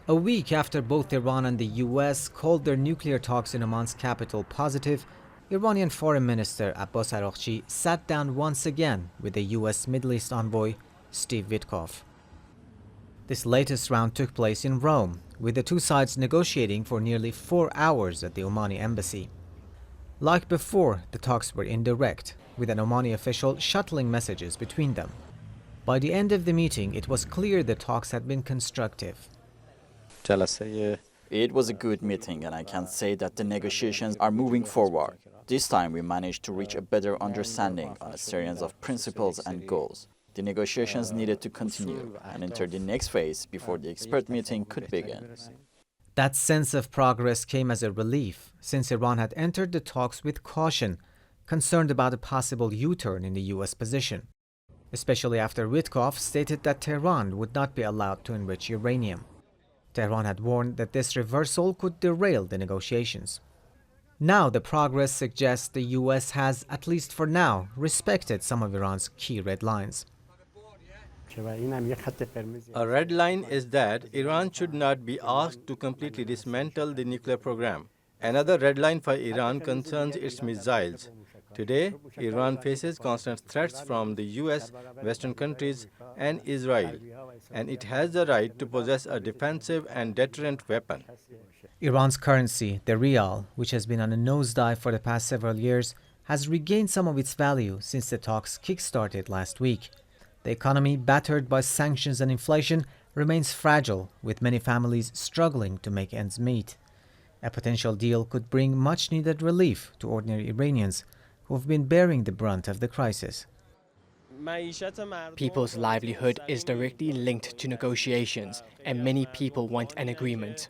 A week after both Iran and the US called their nuclear talks in Oman's capital positive, Iranian Foreign Minister Abbas Araghchi sat down once again with the US Middle East envoy Steve Witkoff. This latest round took place in Rome, with the two sides negotiating for nearly 4 hours at the Omani embassy. Like before, the talks were indirect, with an Omani official shuttling messages between them. By the end of the meeting, it was clear the talks had been constructive. It was a good meeting, and I can say that the negotiations are moving forward. This time we managed to reach a better understanding on a series of principles and goals. The negotiations needed to continue and enter the next phase before the expert meeting could begin. That sense of progress came as a relief, since Iran had entered the talks with caution, concerned about a possible U-turn in the US position, especially after Witkoff stated that Tehran would not be allowed to enrich uranium. Tehran had warned that this reversal could derail the negotiations. Now the progress suggests the US has, at least for now, respected some of Iran's key red lines. A red line is that Iran should not be asked to completely dismantle the nuclear program. Another red line for Iran concerns its missiles. Today, Iran faces constant threats from the US, Western countries, and Israel, and it has the right to possess a defensive and deterrent weapon. Iran's currency, the rial, which has been on a nosedive for the past several years, has regained some of its value since the talks kick-started last week. The economy, battered by sanctions and inflation, remains fragile, with many families struggling to make ends meet. A potential deal could bring much-needed relief to ordinary Iranians who have been bearing the brunt of the crisis. People's livelihood is directly linked to negotiations, and many people want an agreement.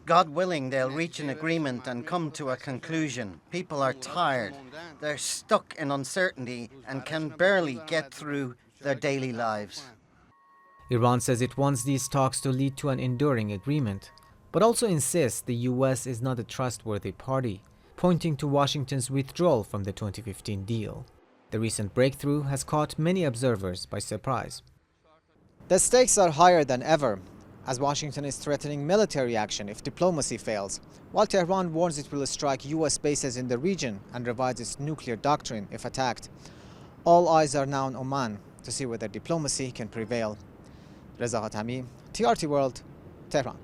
God willing, they'll reach an agreement and come to a conclusion. People are tired. They're stuck in uncertainty and can barely get through their daily lives. Iran says it wants these talks to lead to an enduring agreement, but also insists the US is not a trustworthy party, pointing to Washington's withdrawal from the 2015 deal. The recent breakthrough has caught many observers by surprise. The stakes are higher than ever, as Washington is threatening military action if diplomacy fails, while Tehran warns it will strike US bases in the region and revise its nuclear doctrine if attacked. All eyes are now on Oman to see whether diplomacy can prevail. Reza Hatami, TRT World, Tehran.